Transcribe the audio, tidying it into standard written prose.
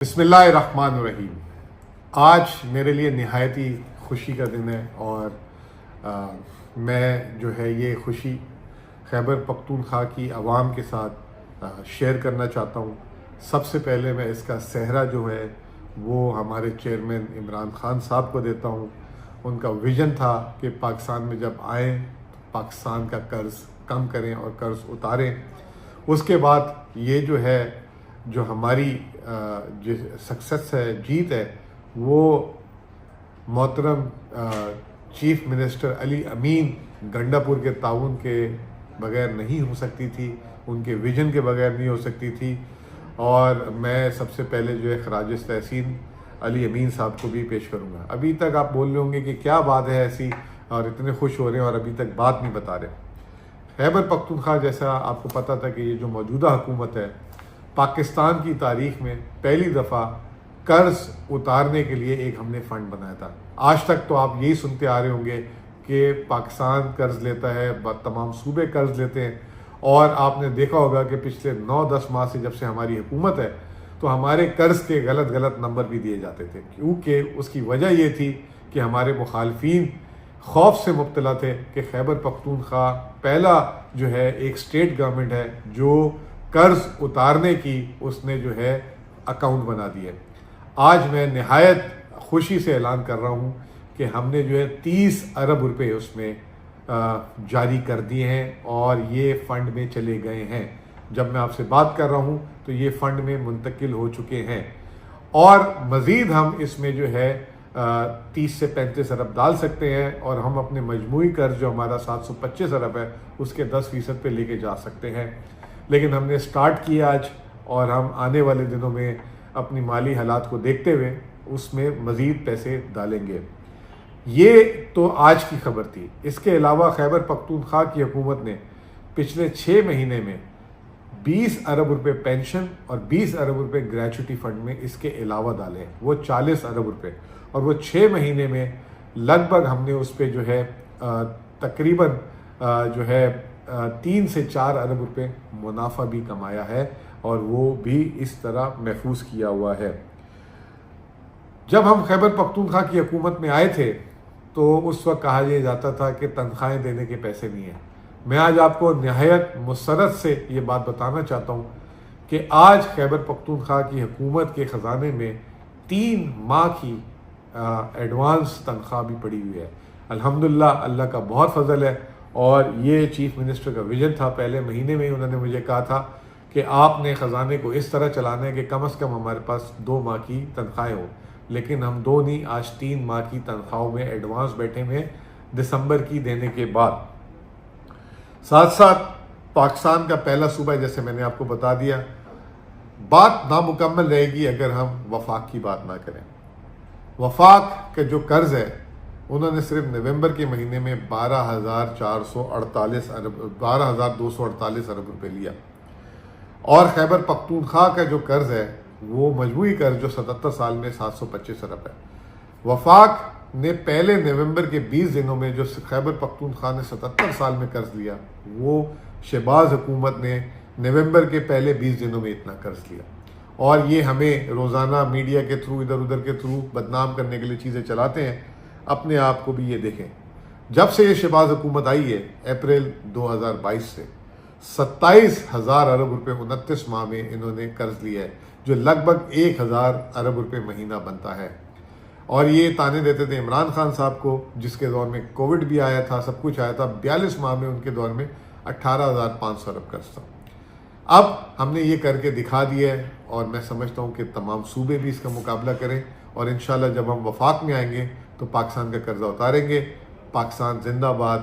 बिस्मिल्लाहिर्रहमानिर्रहीम। आज मेरे लिए नहायत ही खुशी का दिन है और मैं जो है ये खुशी खैबर पख्तूनख्वा की आवाम के साथ शेयर करना चाहता हूँ। सबसे पहले मैं इसका सेहरा जो है वो हमारे चेयरमैन इमरान खान साहब को देता हूँ। उनका विज़न था कि पाकिस्तान में जब आएँ तो पाकिस्तान का कर्ज़ कम करें और कर्ज़ उतारें। उसके बाद ये जो हमारी जो सक्सेस है, जीत है, वो मोहतरम चीफ मिनिस्टर अली अमीन गंडापुर के ताउन के बगैर नहीं हो सकती थी, उनके विजन के बगैर नहीं हो सकती थी। और मैं सबसे पहले जो है खराज तहसीन अली अमीन साहब को भी पेश करूँगा। अभी तक आप बोल रहे होंगे कि क्या बात है ऐसी और इतने खुश हो रहे हैं और अभी तक बात नहीं बता रहे। खैबर पख्तूनख्वा जैसा आपको पता था कि ये जो मौजूदा हुकूमत है, पाकिस्तान की तारीख में पहली दफ़ा कर्ज़ उतारने के लिए एक हमने फ़ंड बनाया था। आज तक तो आप यही सुनते आ रहे होंगे कि पाकिस्तान कर्ज़ लेता है, तमाम सूबे कर्ज़ लेते हैं। और आपने देखा होगा कि पिछले 9-10 माह से जब से हमारी हुकूमत है तो हमारे कर्ज़ के गलत नंबर भी दिए जाते थे, क्योंकि उसकी वजह ये थी कि हमारे मुखालफीन खौफ से मुब्तला थे कि खैबर पख्तूनख्वा पहला जो है एक स्टेट गवर्नमेंट है जो कर्ज़ उतारने की उसने जो है अकाउंट बना दिए। आज मैं नहायत खुशी से ऐलान कर रहा हूँ कि हमने जो है 30 अरब रुपए उसमें जारी कर दिए हैं और ये फ़ंड में चले गए हैं। जब मैं आपसे बात कर रहा हूँ तो ये फ़ंड में मुंतकिल हो चुके हैं और मज़ीद हम इसमें जो है 30 से 35 अरब डाल सकते हैं और हम अपने मजमूई कर्ज़ जो हमारा 725 अरब है उसके 10% पे लेके जा सकते हैं। लेकिन हमने स्टार्ट किया आज और हम आने वाले दिनों में अपनी माली हालात को देखते हुए उसमें मज़ीद पैसे डालेंगे। ये तो आज की खबर थी। इसके अलावा खैबर पख्तूनख्वा की हुकूमत ने पिछले 6 महीने में 20 अरब रुपए पेंशन और 20 अरब रुपए ग्रेचुटी फ़ंड में इसके अलावा डाले, वो 40 अरब रुपए। और वो 6 महीने में लगभग हमने उस पर जो है तकरीबन जो है 3 से 4 अरब रुपए मुनाफा भी कमाया है और वो भी इस तरह महफूज किया हुआ है। जब हम खैबर पख्तूनख्वा की हुकूमत में आए थे तो उस वक्त कहा यह जाता था कि तनख्वाहें देने के पैसे नहीं हैं। मैं आज आपको नहायत मुसरत से ये बात बताना चाहता हूँ कि आज खैबर पख्तूनख्वा की हुकूमत के ख़जाने में 3 माह की एडवांस तनख्वाह भी पड़ी हुई है। अल्हम्दुलिल्लाह, अल्लाह का बहुत फजल है। और ये चीफ मिनिस्टर का विजन था। पहले महीने में ही उन्होंने मुझे कहा था कि आपने ख़जाने को इस तरह चलाना है कि कम से कम हमारे पास 2 माह की तनख्वाहें हों। लेकिन हम 2 नहीं, आज 3 माह की तनख्वाहों में एडवांस बैठे हुए दिसंबर की देने के बाद। साथ साथ पाकिस्तान का पहला सूबा है, जैसे मैंने आपको बता दिया। बात नामुकम्मल रहेगी अगर हम वफाक की बात ना करें। वफाक का जो कर्ज़ है उन्होंने सिर्फ नवंबर के महीने में 12,248 अरब रुपए लिया। और खैबर पख्तूनख्वा का जो कर्ज़ है वो मजमूई कर्ज़ जो 77 साल में 725 अरब है। वफाक ने पहले नवंबर के 20 दिनों में जो खैबर पख्तूनख्वा ने 77 साल में कर्ज़ लिया, वो शहबाज हुकूमत ने नवंबर के पहले 20 दिनों में इतना कर्ज़ लिया। और ये हमें रोज़ाना मीडिया के थ्रू, इधर उधर के थ्रू बदनाम करने के लिए चीज़ें चलाते हैं। अपने आप को भी ये देखें, जब से ये शहबाज हुकूमत आई है अप्रैल 2022 से 27,000 अरब रुपए 29 माह में इन्होंने कर्ज लिया है, जो लगभग 1,000 अरब रुपए महीना बनता है। और ये ताने देते थे इमरान खान साहब को, जिसके दौर में कोविड भी आया था, सब कुछ आया था। 42 माह में उनके दौर में 18,500 अरब कर्ज था। अब हमने ये करके दिखा दिया है और मैं समझता हूँ कि तमाम सूबे भी इसका मुकाबला करें और इंशाल्लाह जब हम वफाक में आएंगे तो पाकिस्तान का कर्जा उतारेंगे। पाकिस्तान जिंदाबाद।